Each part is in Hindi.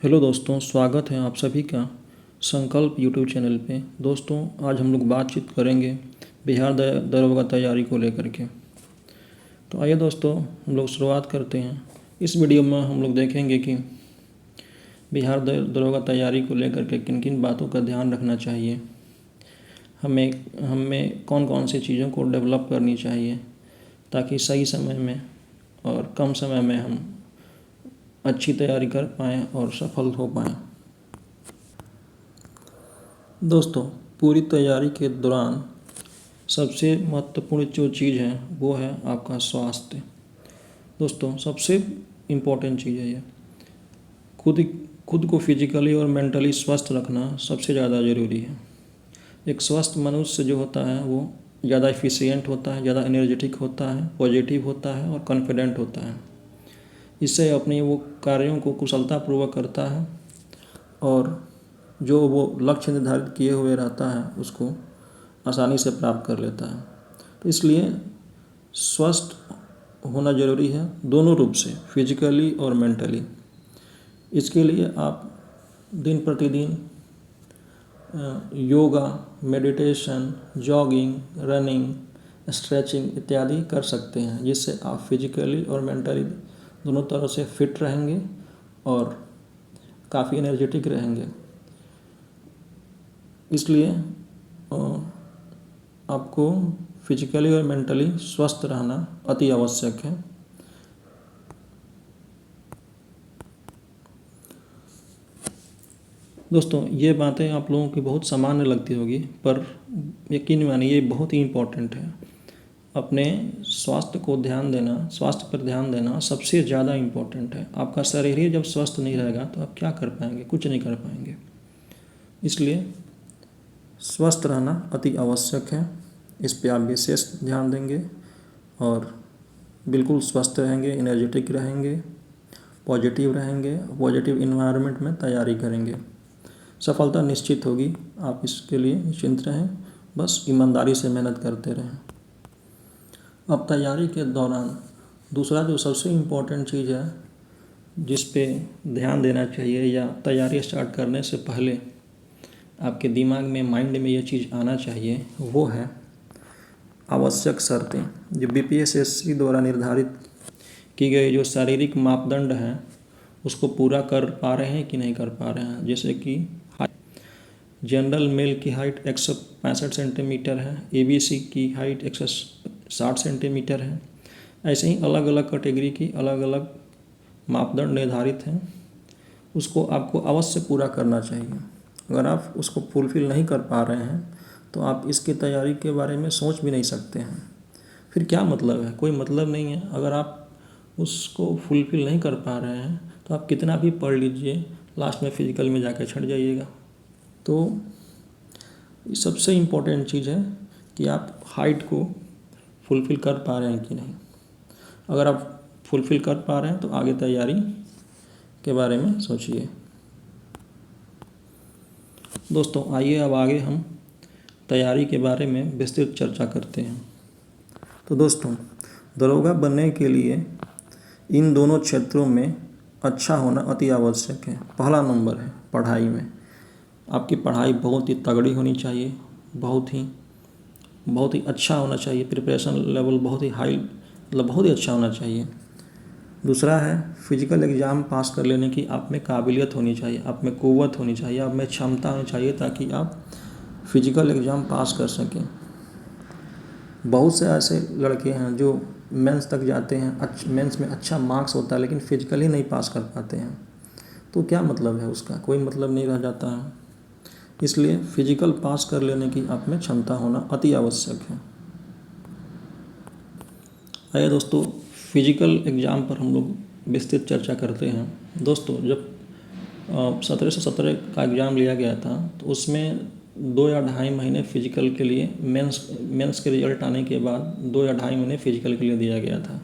हेलो दोस्तों, स्वागत है आप सभी का संकल्प यूट्यूब चैनल पे। दोस्तों, आज हम लोग बातचीत करेंगे बिहार दरोगा तैयारी को लेकर के। तो आइए दोस्तों, हम लोग शुरुआत करते हैं। इस वीडियो में हम लोग देखेंगे कि बिहार दरोगा तैयारी को लेकर के किन किन बातों का ध्यान रखना चाहिए, हमें कौन कौन सी चीज़ों को डेवलप करनी चाहिए ताकि सही समय में और कम समय में हम अच्छी तैयारी कर पाएँ और सफल हो पाएँ। दोस्तों, पूरी तैयारी के दौरान सबसे महत्वपूर्ण जो चीज़ है वो है आपका स्वास्थ्य। दोस्तों, सबसे इम्पोर्टेंट चीज़ है ये। खुद को फिजिकली और मेंटली स्वस्थ रखना सबसे ज़्यादा ज़रूरी है। एक स्वस्थ मनुष्य जो होता है वो ज़्यादा एफिशिएंट होता है, ज़्यादा एनर्जेटिक होता है, पॉजिटिव होता है और कॉन्फिडेंट होता है। इससे अपने वो कार्यों को कुशलतापूर्वक करता है और जो वो लक्ष्य निर्धारित किए हुए रहता है उसको आसानी से प्राप्त कर लेता है। तो इसलिए स्वस्थ होना ज़रूरी है दोनों रूप से, फिजिकली और मेंटली। इसके लिए आप दिन प्रतिदिन yoga, meditation, jogging, running, stretching इत्यादि कर सकते हैं, जिससे आप फिजिकली और मेंटली दोनों तरह से फिट रहेंगे और काफ़ी एनर्जेटिक रहेंगे। इसलिए आपको फिजिकली और मेंटली स्वस्थ रहना अति आवश्यक है। दोस्तों, ये बातें आप लोगों की बहुत सामान्य लगती होगी, पर यकीन मानिए ये बहुत ही इम्पोर्टेंट है। अपने स्वास्थ्य पर ध्यान देना सबसे ज़्यादा इम्पोर्टेंट है। आपका शरीर ही जब स्वस्थ नहीं रहेगा तो आप क्या कर पाएंगे? कुछ नहीं कर पाएंगे। इसलिए स्वस्थ रहना अति आवश्यक है। इस पे आप विशेष ध्यान देंगे और बिल्कुल स्वस्थ रहेंगे, एनर्जेटिक रहेंगे, पॉजिटिव रहेंगे, पॉजिटिव इन्वायरमेंट में तैयारी करेंगे। सफलता निश्चित होगी, आप इसके लिए निश्चिंत रहें, बस ईमानदारी से मेहनत करते रहें। अब तैयारी के दौरान दूसरा जो सबसे इम्पोर्टेंट चीज़ है जिस पे ध्यान देना चाहिए, या तैयारी स्टार्ट करने से पहले आपके दिमाग में, माइंड में ये चीज़ आना चाहिए, वो है आवश्यक शर्तें। जो बीपीएसएससी द्वारा निर्धारित की गई जो शारीरिक मापदंड हैं उसको पूरा कर पा रहे हैं कि नहीं कर पा रहे हैं। जैसे कि जनरल मेल की हाइट 165 सेंटीमीटर है, एबीसी की हाइट 160 सेंटीमीटर है। ऐसे ही अलग अलग कैटेगरी की अलग अलग मापदंड निर्धारित हैं, उसको आपको अवश्य पूरा करना चाहिए। अगर आप उसको फुलफिल नहीं कर पा रहे हैं तो आप इसकी तैयारी के बारे में सोच भी नहीं सकते हैं। फिर क्या मतलब है? कोई मतलब नहीं है। अगर आप उसको फुलफिल नहीं कर पा रहे हैं तो आप कितना भी पढ़ लीजिए, लास्ट में फिजिकल में जाकर छट जाइएगा। तो सबसे इम्पोर्टेंट चीज़ है कि आप हाइट को फुलफिल कर पा रहे हैं कि नहीं। अगर आप फुलफिल कर पा रहे हैं तो आगे तैयारी के बारे में सोचिए। दोस्तों, आइए अब आगे हम तैयारी के बारे में विस्तृत चर्चा करते हैं। तो दोस्तों, दरोगा बनने के लिए इन दोनों क्षेत्रों में अच्छा होना अति आवश्यक है। पहला नंबर है पढ़ाई में। आपकी पढ़ाई बहुत ही तगड़ी होनी चाहिए, बहुत ही अच्छा होना चाहिए। प्रिपरेशन लेवल बहुत ही हाई, मतलब बहुत ही अच्छा होना चाहिए। दूसरा है फिजिकल एग्ज़ाम पास कर लेने की आप में काबिलियत होनी चाहिए, आप में क़ुव्वत होनी चाहिए, आप में क्षमता होनी चाहिए ताकि आप फिजिकल एग्ज़ाम पास कर सकें। बहुत से ऐसे लड़के हैं जो मेंस तक जाते हैं, मेंस में अच्छा मार्क्स होता है लेकिन फिजिकली नहीं पास कर पाते हैं। तो क्या मतलब है उसका? कोई मतलब नहीं रह जाता है। इसलिए फिजिकल पास कर लेने की आप में क्षमता होना अति आवश्यक है। आइए दोस्तों, फिजिकल एग्ज़ाम पर हम लोग विस्तृत चर्चा करते हैं। दोस्तों, जब 1717 का एग्ज़ाम लिया गया था तो उसमें 2 या ढाई महीने फिजिकल के लिए, मेंस के रिजल्ट आने के बाद 2 या ढाई महीने फिजिकल के लिए दिया गया था।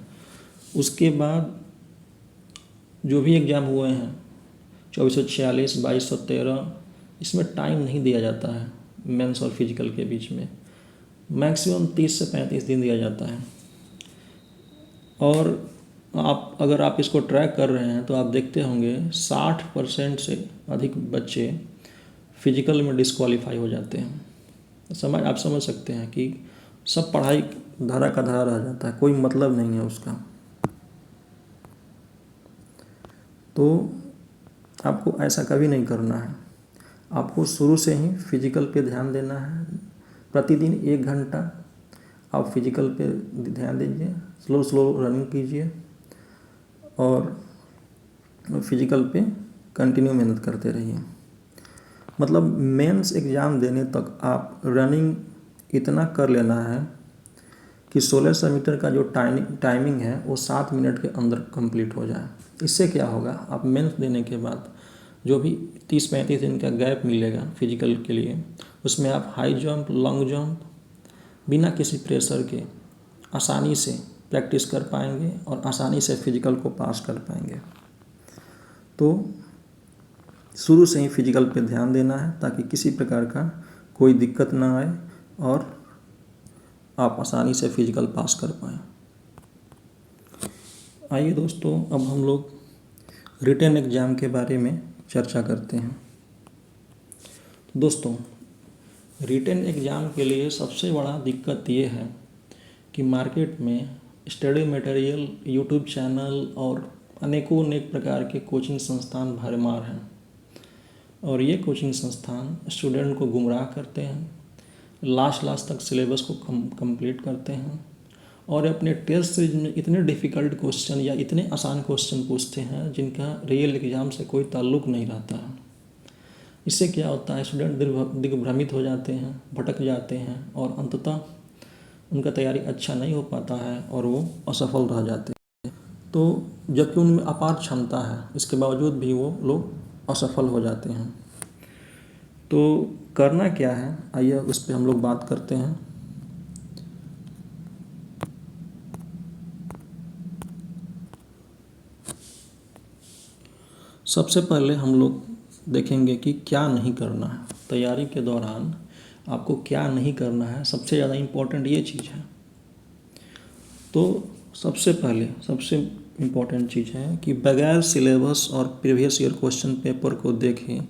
उसके बाद जो भी एग्ज़ाम हुए हैं 2446, 2213, इसमें टाइम नहीं दिया जाता है मेंस और फिजिकल के बीच में। मैक्सिमम 30 से 35 दिन दिया जाता है। और आप अगर आप इसको ट्रैक कर रहे हैं तो आप देखते होंगे 60% से अधिक बच्चे फिजिकल में डिस्क्वालीफाई हो जाते हैं। आप समझ सकते हैं कि सब पढ़ाई धरा का धरा रह जाता है, कोई मतलब नहीं है उसका। तो आपको ऐसा कभी नहीं करना है। आपको शुरू से ही फिजिकल पे ध्यान देना है। प्रतिदिन 1 घंटा आप फिजिकल पे ध्यान दीजिए, स्लो स्लो रनिंग कीजिए और फिजिकल पे कंटिन्यू मेहनत करते रहिए। मतलब मेंस एग्ज़ाम देने तक आप रनिंग इतना कर लेना है कि 1600 मीटर का जो टाइमिंग है वो 7 मिनट के अंदर कंप्लीट हो जाए। इससे क्या होगा, आप मेंस देने के बाद जो भी 30-35 दिन का गैप मिलेगा फिजिकल के लिए, उसमें आप हाई जंप, लॉन्ग जंप बिना किसी प्रेशर के आसानी से प्रैक्टिस कर पाएंगे और आसानी से फिजिकल को पास कर पाएंगे। तो शुरू से ही फिजिकल पे ध्यान देना है ताकि किसी प्रकार का कोई दिक्कत ना आए और आप आसानी से फिजिकल पास कर पाएँ। आइए दोस्तों, अब हम लोग रिटन एग्ज़ाम के बारे में चर्चा करते हैं। तो दोस्तों, रिटन एग्ज़ाम के लिए सबसे बड़ा दिक्कत ये है कि मार्केट में स्टडी मटेरियल, यूट्यूब चैनल और अनेकों अनेक प्रकार के कोचिंग संस्थान भरमार हैं और ये कोचिंग संस्थान स्टूडेंट को गुमराह करते हैं, लास्ट तक सिलेबस को कंप्लीट करते हैं और अपने टेस्ट सीरीज में इतने डिफ़िकल्ट क्वेश्चन या इतने आसान क्वेश्चन पूछते हैं जिनका रियल एग्ज़ाम से कोई ताल्लुक़ नहीं रहता है। इससे क्या होता है, स्टूडेंट दिग्भ्रमित हो जाते हैं, भटक जाते हैं और अंततः उनका तैयारी अच्छा नहीं हो पाता है और वो असफल रह जाते हैं। तो जबकि उनमें अपार क्षमता है, इसके बावजूद भी वो लोग असफल हो जाते हैं। तो करना क्या है, आइए उस पर हम लोग बात करते हैं। सबसे पहले हम लोग देखेंगे कि क्या नहीं करना है तैयारी के दौरान। आपको क्या नहीं करना है, सबसे ज़्यादा इम्पोर्टेंट ये चीज़ है। तो सबसे इम्पोर्टेंट चीज़ है कि बगैर सिलेबस और प्रीवियस ईयर क्वेश्चन पेपर को देखें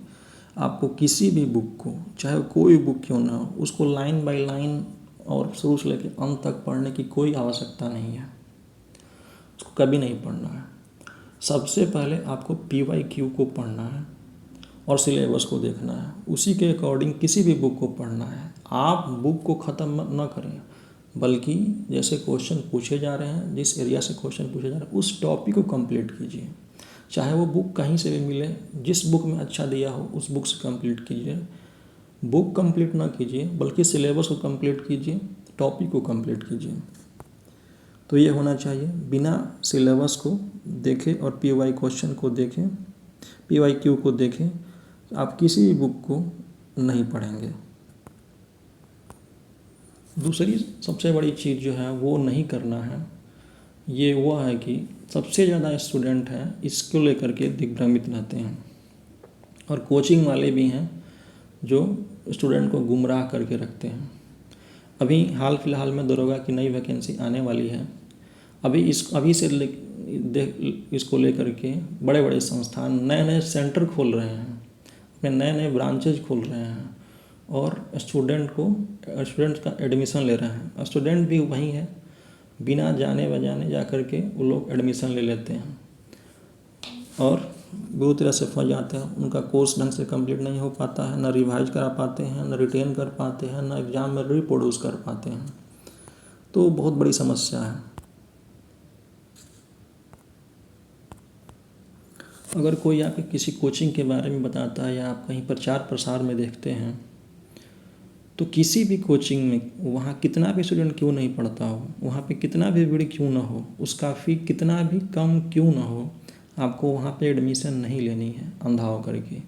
आपको किसी भी बुक को, चाहे कोई बुक क्यों ना हो, उसको लाइन बाय लाइन और शुरू से लेकर अंत तक पढ़ने की कोई आवश्यकता नहीं है। उसको कभी नहीं पढ़ना है। सबसे पहले आपको PYQ को पढ़ना है और सिलेबस को देखना है, उसी के अकॉर्डिंग किसी भी बुक को पढ़ना है। आप बुक को ख़त्म न करें, बल्कि जैसे क्वेश्चन पूछे जा रहे हैं, जिस एरिया से क्वेश्चन पूछे जा रहे हैं उस टॉपिक को कंप्लीट कीजिए। चाहे वो बुक कहीं से भी मिले, जिस बुक में अच्छा दिया हो उस बुक से कंप्लीट कीजिए। बुक कंप्लीट ना कीजिए बल्कि सिलेबस को कंप्लीट कीजिए, टॉपिक को कंप्लीट कीजिए। तो ये होना चाहिए। बिना सिलेबस को देखें और PY क्वेश्चन को देखें, PYQ को देखें, आप किसी भी बुक को नहीं पढ़ेंगे। दूसरी सबसे बड़ी चीज़ जो है वो नहीं करना है, ये वो है कि सबसे ज़्यादा स्टूडेंट हैं इसको लेकर के दिग्भ्रमित रहते हैं और कोचिंग वाले भी हैं जो स्टूडेंट को गुमराह करके रखते हैं। अभी हाल फिलहाल में दरोगा की नई वैकेंसी आने वाली है। अभी से इसको लेकर के बड़े बड़े संस्थान नए नए सेंटर खोल रहे हैं, अपने नए नए ब्रांचेज खोल रहे हैं और स्टूडेंट्स का एडमिशन ले रहे हैं। स्टूडेंट भी वही है, बिना जाने बजाने जा कर के वो लोग एडमिशन ले लेते हैं और बुरी तरह से फंस जाते हैं। उनका कोर्स ढंग से कंप्लीट नहीं हो पाता है, न रिवाइज करा पाते हैं, न रिटेन कर पाते हैं, न एग्ज़ाम में रिप्रोड्यूस कर पाते हैं। तो बहुत बड़ी समस्या है। अगर कोई आपके किसी कोचिंग के बारे में बताता है या आप कहीं प्रचार प्रसार में देखते हैं, तो किसी भी कोचिंग में वहाँ कितना भी स्टूडेंट क्यों नहीं पढ़ता हो, वहाँ पे कितना भी भीड़ क्यों ना हो, उसका फ़ी कितना भी कम क्यों ना हो, आपको वहाँ पे एडमिशन नहीं लेनी है अंधा हो करके।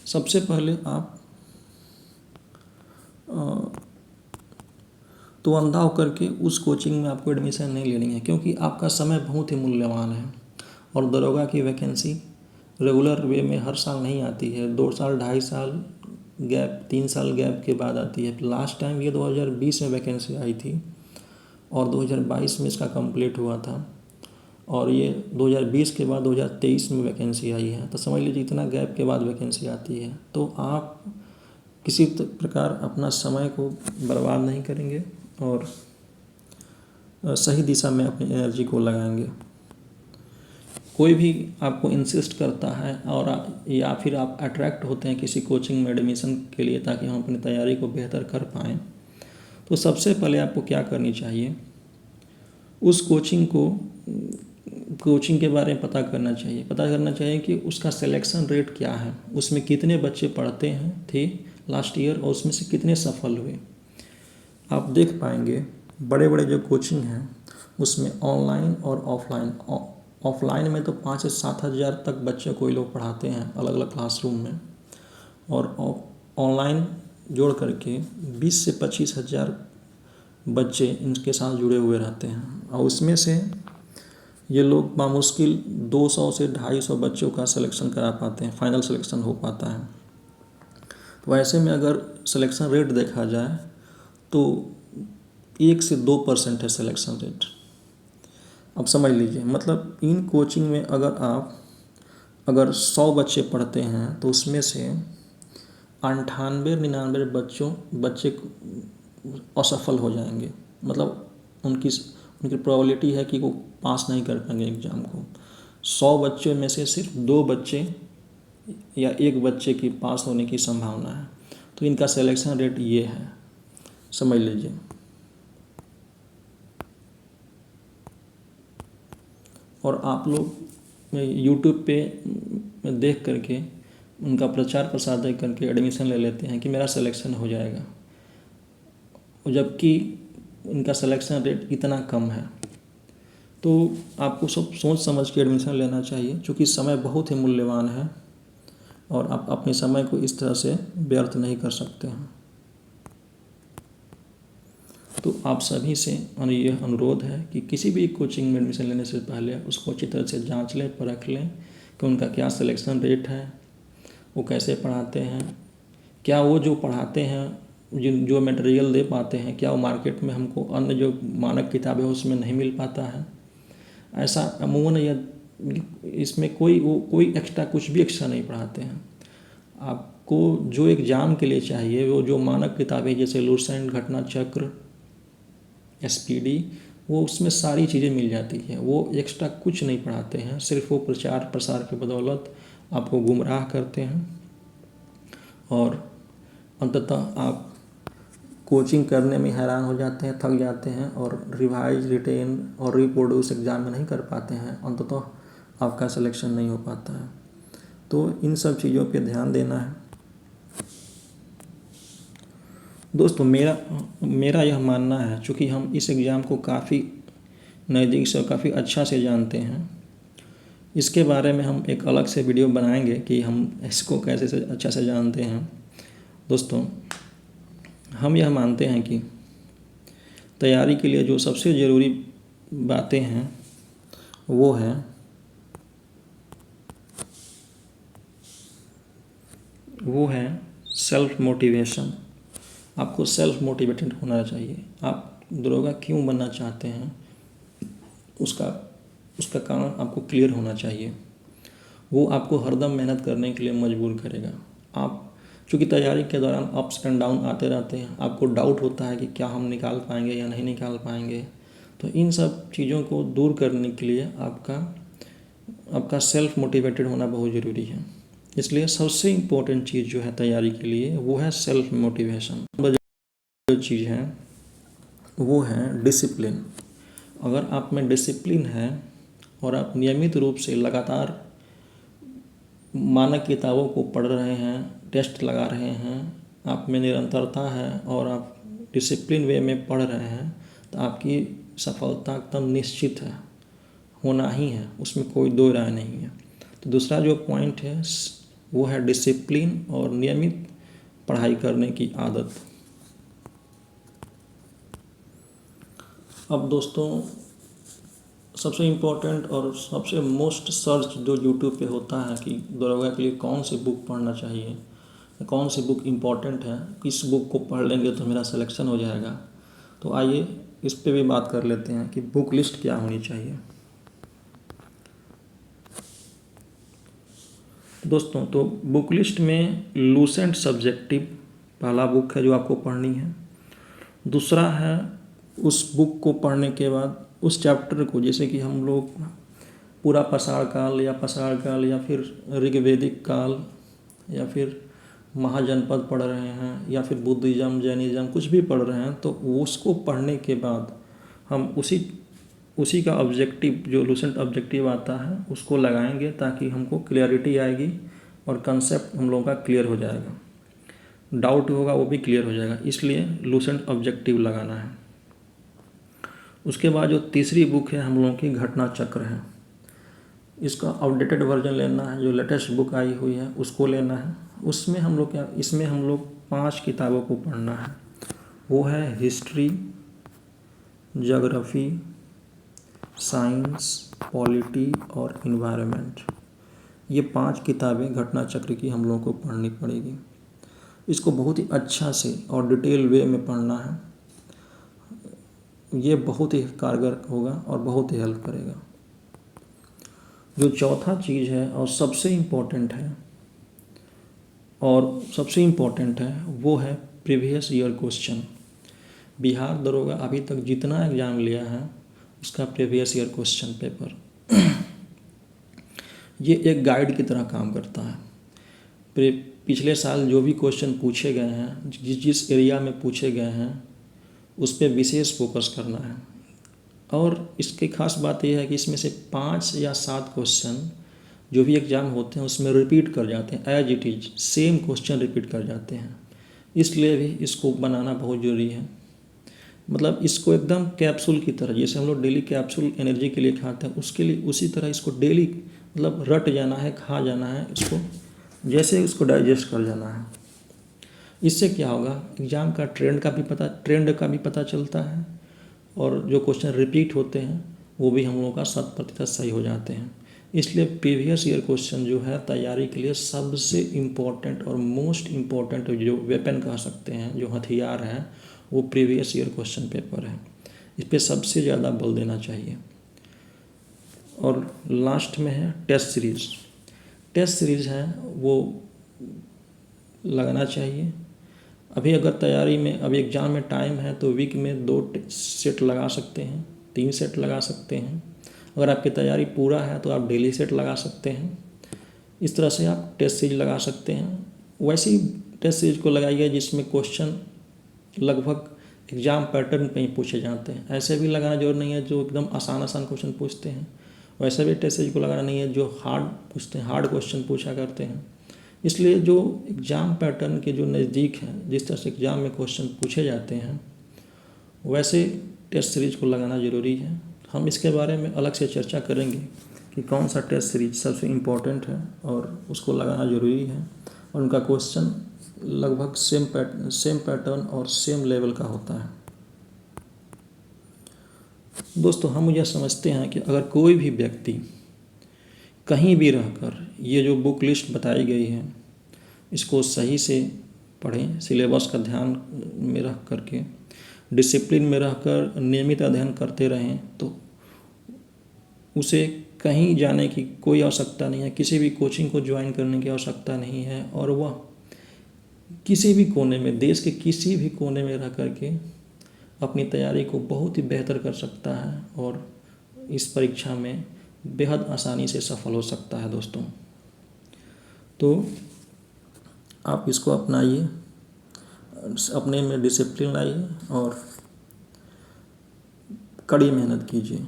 सबसे पहले आप तो अंधा होकर के उस कोचिंग में आपको एडमिशन नहीं लेनी है, क्योंकि आपका समय बहुत ही मूल्यवान है और दरोगा की वैकेंसी रेगुलर वे में हर साल नहीं आती है। 2 साल 2.5 साल गैप, 3 साल गैप के बाद आती है। लास्ट टाइम ये 2020 में वैकेंसी आई थी और 2022 में इसका कंप्लीट हुआ था, और ये 2020 के बाद 2023 में वैकेंसी आई है। तो समझ लीजिए इतना गैप के बाद वैकेंसी आती है। तो आप किसी प्रकार अपना समय को बर्बाद नहीं करेंगे और सही दिशा में अपनी एनर्जी को लगाएंगे। कोई भी आपको इंसिस्ट करता है और या फिर आप अट्रैक्ट होते हैं किसी कोचिंग में एडमिशन के लिए ताकि हम अपनी तैयारी को बेहतर कर पाएँ, तो सबसे पहले आपको क्या करनी चाहिए, उस कोचिंग के बारे में पता करना चाहिए कि उसका सिलेक्शन रेट क्या है, उसमें कितने बच्चे पढ़ते थे लास्ट ईयर और उसमें से कितने सफल हुए। आप देख पाएंगे बड़े बड़े जो कोचिंग हैं उसमें ऑनलाइन और ऑफलाइन में तो 5 से 7 हज़ार तक बच्चों को ये लोग पढ़ाते हैं अलग अलग क्लासरूम में, और ऑनलाइन जोड़ करके 20 से 25 हज़ार बच्चे इनके साथ जुड़े हुए रहते हैं, और उसमें से ये लोग बामुश्किल 200 से 250 बच्चों का सिलेक्शन करा पाते हैं, फाइनल सिलेक्शन हो पाता है। तो ऐसे में अगर सिलेक्शन रेट देखा जाए तो 1 से 2% है सिलेक्शन रेट। अब समझ लीजिए, मतलब इन कोचिंग में अगर 100 बच्चे पढ़ते हैं तो उसमें से 98-99 बच्चे असफल हो जाएंगे, मतलब उनकी प्रोबेबिलिटी है कि वो पास नहीं कर पाएंगे एग्ज़ाम को। 100 बच्चों में से सिर्फ 2 बच्चे या 1 बच्चे की पास होने की संभावना है। तो इनका सिलेक्शन रेट ये है, समझ लीजिए। और आप लोग यूट्यूब पे देख करके उनका प्रचार प्रसार देख करके एडमिशन ले लेते हैं कि मेरा सिलेक्शन हो जाएगा, जबकि इनका सिलेक्शन रेट इतना कम है। तो आपको सब सोच समझ के एडमिशन लेना चाहिए, क्योंकि समय बहुत ही मूल्यवान है और आप अपने समय को इस तरह से व्यर्थ नहीं कर सकते हैं। तो आप सभी से यह अनुरोध है कि किसी भी कोचिंग में एडमिशन लेने से पहले उसको अच्छी तरह से जांच लें, परख लें कि उनका क्या सिलेक्शन रेट है, वो कैसे पढ़ाते हैं, क्या वो जो पढ़ाते हैं जो मटेरियल दे पाते हैं क्या वो मार्केट में हमको अन्य जो मानक किताबें हैं उसमें नहीं मिल पाता है। ऐसा अमूमन या इसमें कोई एक्स्ट्रा कुछ भी एक्स्ट्रा नहीं पढ़ाते हैं। आपको जो एग्ज़ाम के लिए चाहिए वो जो मानक किताबें जैसे लुसेंट, घटना चक्र, SPD, वो उसमें सारी चीज़ें मिल जाती हैं। वो एक्स्ट्रा कुछ नहीं पढ़ाते हैं, सिर्फ वो प्रचार प्रसार की बदौलत आपको गुमराह करते हैं और अंततः आप कोचिंग करने में हैरान हो जाते हैं, थक जाते हैं और रिवाइज, रिटेन और रिप्रोड्यूस एग्ज़ाम में नहीं कर पाते हैं, अंततः आपका सिलेक्शन नहीं हो पाता है। तो इन सब चीज़ों पे ध्यान देना है दोस्तों। मेरा यह मानना है, चूँकि हम इस एग्ज़ाम को काफ़ी नज़दीक से और काफ़ी अच्छा से जानते हैं, इसके बारे में हम एक अलग से वीडियो बनाएंगे कि हम इसको कैसे से अच्छा से जानते हैं। दोस्तों, हम यह मानते हैं कि तैयारी के लिए जो सबसे ज़रूरी बातें हैं वो है सेल्फ मोटिवेशन। आपको सेल्फ मोटिवेटेड होना चाहिए। आप दरोगा क्यों बनना चाहते हैं उसका कारण आपको क्लियर होना चाहिए। वो आपको हरदम मेहनत करने के लिए मजबूर करेगा। आप चूँकि तैयारी के दौरान अप्स एंड डाउन आते रहते हैं, आपको डाउट होता है कि क्या हम निकाल पाएंगे या नहीं निकाल पाएंगे। तो इन सब चीज़ों को दूर करने के लिए आपका सेल्फ मोटिवेटेड होना बहुत ज़रूरी है। इसलिए सबसे इम्पोर्टेंट चीज़ जो है तैयारी के लिए वो है सेल्फ मोटिवेशन। जो चीज़ है वो है डिसिप्लिन। अगर आप में डिसिप्लिन है और आप नियमित रूप से लगातार मानक किताबों को पढ़ रहे हैं, टेस्ट लगा रहे हैं, आप में निरंतरता है और आप डिसिप्लिन वे में पढ़ रहे हैं, तो आपकी सफलता एकदम निश्चित है, होना ही है, उसमें कोई दो राय नहीं है। तो दूसरा जो पॉइंट है वो है डिसिप्लिन और नियमित पढ़ाई करने की आदत। अब दोस्तों, सबसे इम्पोर्टेंट और सबसे मोस्ट सर्च जो यूट्यूब पे होता है कि दरोगा के लिए कौन सी बुक पढ़ना चाहिए, कौन सी बुक इम्पोर्टेंट है, किस बुक को पढ़ लेंगे तो मेरा सिलेक्शन हो जाएगा। तो आइए इस पे भी बात कर लेते हैं कि बुक लिस्ट क्या होनी चाहिए। दोस्तों, तो बुक लिस्ट में लूसेंट सब्जेक्टिव पहला बुक है जो आपको पढ़नी है। दूसरा है उस बुक को पढ़ने के बाद उस चैप्टर को, जैसे कि हम लोग पूरा पाषाण काल या फिर ऋग्वेदिक काल या फिर महाजनपद पढ़ रहे हैं या फिर बुद्धिज़्म जैनिज़्म कुछ भी पढ़ रहे हैं, तो उसको पढ़ने के बाद हम उसी का ऑब्जेक्टिव जो लूसेंट ऑब्जेक्टिव आता है उसको लगाएंगे, ताकि हमको क्लियरिटी आएगी और कंसेप्ट हम लोगों का क्लियर हो जाएगा, डाउट होगा वो भी क्लियर हो जाएगा। इसलिए लूसेंट ऑब्जेक्टिव लगाना है। उसके बाद जो तीसरी बुक है हम लोगों की घटना चक्र है। इसका अपडेटेड वर्जन लेना है, जो लेटेस्ट बुक आई हुई है उसको लेना है। इसमें हम लोग 5 किताबों को पढ़ना है। वो है हिस्ट्री, ज्योग्राफी, साइंस, पॉलिटी और इन्वायरमेंट। ये 5 किताबें घटना चक्र की हम लोगों को पढ़नी पड़ेगी। इसको बहुत ही अच्छा से और डिटेल वे में पढ़ना है। ये बहुत ही कारगर होगा और बहुत ही हेल्प करेगा। जो चौथा चीज़ है और सबसे इम्पोर्टेंट है वो है प्रीवियस ईयर क्वेश्चन। बिहार दरोगा अभी तक जितना एग्ज़ाम लिया है उसका प्रीवियस ईयर क्वेश्चन पेपर ये एक गाइड की तरह काम करता है। पिछले साल जो भी क्वेश्चन पूछे गए हैं, जिस एरिया में पूछे गए हैं उस पर विशेष फोकस करना है। और इसकी खास बात यह है कि इसमें से 5 या 7 क्वेश्चन जो भी एग्ज़ाम होते हैं उसमें रिपीट कर जाते हैं, as it is same question repeat कर जाते हैं। इसलिए भी इसको बनाना बहुत ज़रूरी है। मतलब इसको एकदम कैप्सूल की तरह, जैसे हम लोग डेली कैप्सूल एनर्जी के लिए खाते हैं, उसके लिए उसी तरह इसको डेली मतलब रट जाना है, खा जाना है, इसको जैसे इसको डाइजेस्ट कर जाना है। इससे क्या होगा, एग्ज़ाम का ट्रेंड का भी पता चलता है और जो क्वेश्चन रिपीट होते हैं वो भी हम लोगों का 100% सही हो जाते हैं। इसलिए प्रीवियस ईयर क्वेश्चन जो है तैयारी के लिए सबसे इम्पोर्टेंट और मोस्ट इम्पोर्टेंट जो वेपन कह सकते हैं, जो हथियार है, वो प्रीवियस ईयर क्वेश्चन पेपर है। इस पर सबसे ज़्यादा बल देना चाहिए। और लास्ट में है टेस्ट सीरीज़ है वो लगाना चाहिए। अभी अगर तैयारी में अभी एग्ज़ाम में टाइम है तो वीक में 2 सेट लगा सकते हैं, 3 सेट लगा सकते हैं। अगर आपकी तैयारी पूरा है तो आप डेली सेट लगा सकते हैं। इस तरह से आप टेस्ट सीरीज लगा सकते हैं। वैसे ही टेस्ट सीरीज को लगाइए जिसमें क्वेश्चन लगभग एग्ज़ाम पैटर्न पे ही पूछे जाते हैं। ऐसे भी लगाना जरूर नहीं है जो एकदम आसान क्वेश्चन पूछते हैं, वैसे भी टेस्ट सीरीज को लगाना नहीं है जो हार्ड पूछते हैं, हार्ड क्वेश्चन पूछा करते हैं। इसलिए जो एग्ज़ाम पैटर्न के जो नज़दीक हैं, जिस तरह से एग्ज़ाम में क्वेश्चन पूछे जाते हैं, वैसे टेस्ट सीरीज को लगाना ज़रूरी है। हम इसके बारे में अलग से चर्चा करेंगे कि कौन सा टेस्ट सीरीज सबसे इम्पोर्टेंट है और उसको लगाना ज़रूरी है, और उनका क्वेश्चन लगभग सेम पैटर्न और सेम लेवल का होता है। दोस्तों, हम यह समझते हैं कि अगर कोई भी व्यक्ति कहीं भी रहकर ये जो बुक लिस्ट बताई गई है इसको सही से पढ़ें, सिलेबस का ध्यान में रख करके, डिसिप्लिन में रहकर नियमित अध्ययन करते रहें, तो उसे कहीं जाने की कोई आवश्यकता नहीं है, किसी भी कोचिंग को ज्वाइन करने की आवश्यकता नहीं है, और वह किसी भी कोने में, देश के किसी भी कोने में रह करके अपनी तैयारी को बहुत ही बेहतर कर सकता है और इस परीक्षा में बेहद आसानी से सफल हो सकता है। दोस्तों, तो आप इसको अपनाइए, अपने में डिसिप्लिन लाइए और कड़ी मेहनत कीजिए।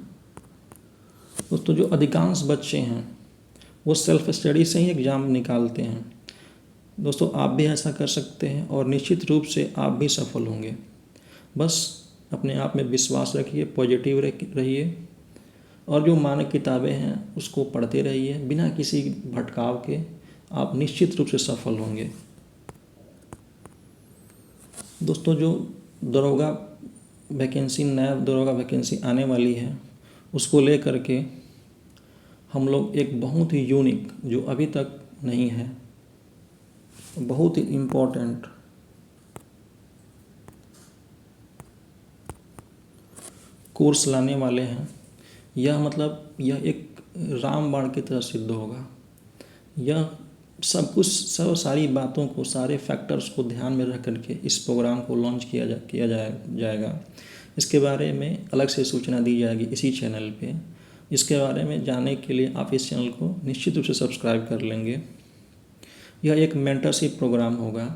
दोस्तों, जो अधिकांश बच्चे हैं वो सेल्फ स्टडी से ही एग्ज़ाम निकालते हैं। दोस्तों, आप भी ऐसा कर सकते हैं और निश्चित रूप से आप भी सफल होंगे। बस अपने आप में विश्वास रखिए, पॉजिटिव रहिए और जो मानक किताबें हैं उसको पढ़ते रहिए बिना किसी भटकाव के। आप निश्चित रूप से सफल होंगे। दोस्तों, जो दरोगा वैकेंसी, नया दरोगा वैकेंसी आने वाली है, उसको ले करके हम लोग एक बहुत ही यूनिक, जो अभी तक नहीं है, बहुत ही इम्पोर्टेंट कोर्स लाने वाले हैं, यह मतलब यह एक रामबाण की तरह सिद्ध होगा। यह सब कुछ सारी बातों को, सारे फैक्टर्स को ध्यान में रख करके इस प्रोग्राम को लॉन्च किया जाएगा। इसके बारे में अलग से सूचना दी जाएगी इसी चैनल पे। इसके बारे में जानने के लिए आप इस चैनल को निश्चित रूप से सब्सक्राइब कर लेंगे। यह एक मेंटरशिप प्रोग्राम होगा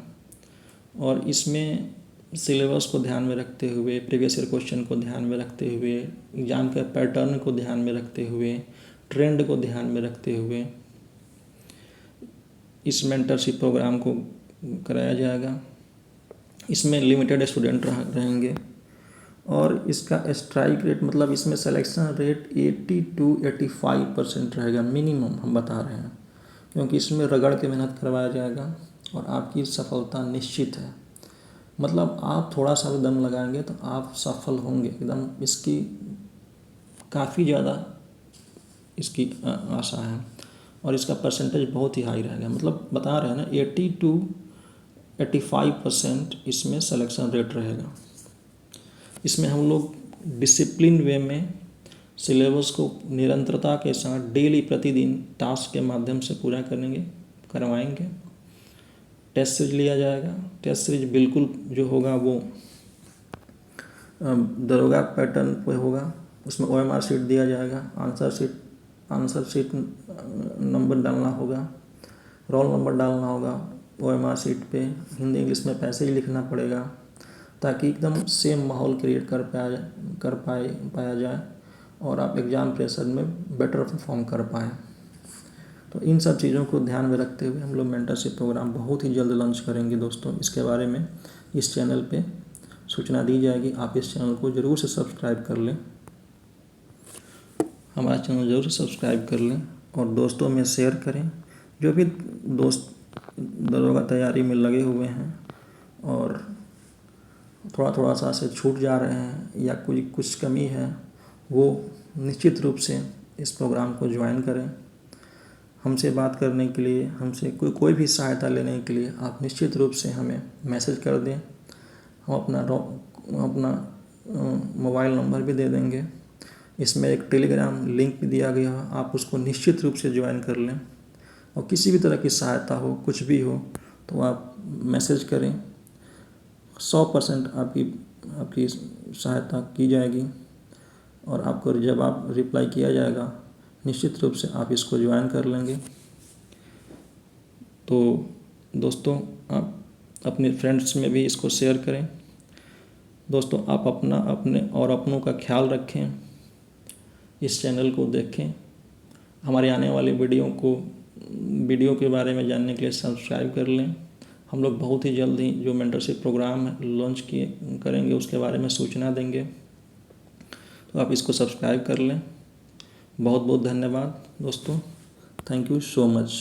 और इसमें सिलेबस को ध्यान में रखते हुए, प्रीवियस ईयर क्वेश्चन को ध्यान में रखते हुए, एग्जाम के पैटर्न को ध्यान में रखते हुए, ट्रेंड को ध्यान में रखते हुए इस मेंटरशिप प्रोग्राम को कराया जाएगा। इसमें लिमिटेड स्टूडेंट रहेंगे और इसका स्ट्राइक रेट मतलब इसमें सिलेक्शन रेट 80 to 85% रहेगा मिनिमम, हम बता रहे हैं, क्योंकि इसमें रगड़ के मेहनत करवाया जाएगा और आपकी सफलता निश्चित है। मतलब आप थोड़ा सा भी दम लगाएंगे तो आप सफल होंगे एकदम। इसकी काफ़ी ज़्यादा इसकी आशा है और इसका परसेंटेज बहुत ही हाई रहेगा। मतलब बता रहे हैं ना, 80 to 85% इसमें सिलेक्शन रेट रहेगा। इसमें हम लोग डिसिप्लिन वे में सिलेबस को निरंतरता के साथ डेली प्रतिदिन टास्क के माध्यम से पूरा करवाएंगे। टेस्ट सीरीज लिया जाएगा। टेस्ट सीरीज बिल्कुल जो होगा वो दरोगा पैटर्न पे होगा। उसमें OMR शीट दिया जाएगा, आंसर शीट नंबर डालना होगा, रोल नंबर डालना होगा। OMR शीट पे हिंदी इंग्लिश में पैसेज लिखना पड़ेगा ताकि एकदम सेम माहौल क्रिएट कर पाया जाए और आप एग्ज़ाम प्रेशर में बेटर परफॉर्म कर पाएँ। तो इन सब चीज़ों को ध्यान में रखते हुए हम लोग मेंटरशिप प्रोग्राम बहुत ही जल्द लॉन्च करेंगे दोस्तों। इसके बारे में इस चैनल पे सूचना दी जाएगी। आप इस चैनल को ज़रूर से सब्सक्राइब कर लें, हमारा चैनल ज़रूर से सब्सक्राइब कर लें और दोस्तों में शेयर करें। जो भी दोस्त दरोगा तैयारी में लगे हुए हैं और थोड़ा सा से छूट जा रहे हैं या कुछ कमी है, वो निश्चित रूप से इस प्रोग्राम को ज्वाइन करें। हमसे बात करने के लिए, हमसे कोई भी सहायता लेने के लिए आप निश्चित रूप से हमें मैसेज कर दें। हम अपना मोबाइल नंबर भी दे देंगे। इसमें एक टेलीग्राम लिंक भी दिया गया है, आप उसको निश्चित रूप से ज्वाइन कर लें। और किसी भी तरह की सहायता हो, कुछ भी हो, तो आप मैसेज करें। 100% आपकी सहायता की जाएगी और आपको जब आप रिप्लाई किया जाएगा निश्चित रूप से आप इसको ज्वाइन कर लेंगे। तो दोस्तों, आप अपने फ्रेंड्स में भी इसको शेयर करें। दोस्तों, आप अपनों का ख्याल रखें, इस चैनल को देखें। हमारे आने वाली वीडियो के बारे में जानने के लिए सब्सक्राइब कर लें। हम लोग बहुत ही जल्द ही जो मेंटरशिप प्रोग्राम लॉन्च करेंगे उसके बारे में सूचना देंगे, तो आप इसको सब्सक्राइब कर लें। बहुत बहुत धन्यवाद दोस्तों। Thank you so much.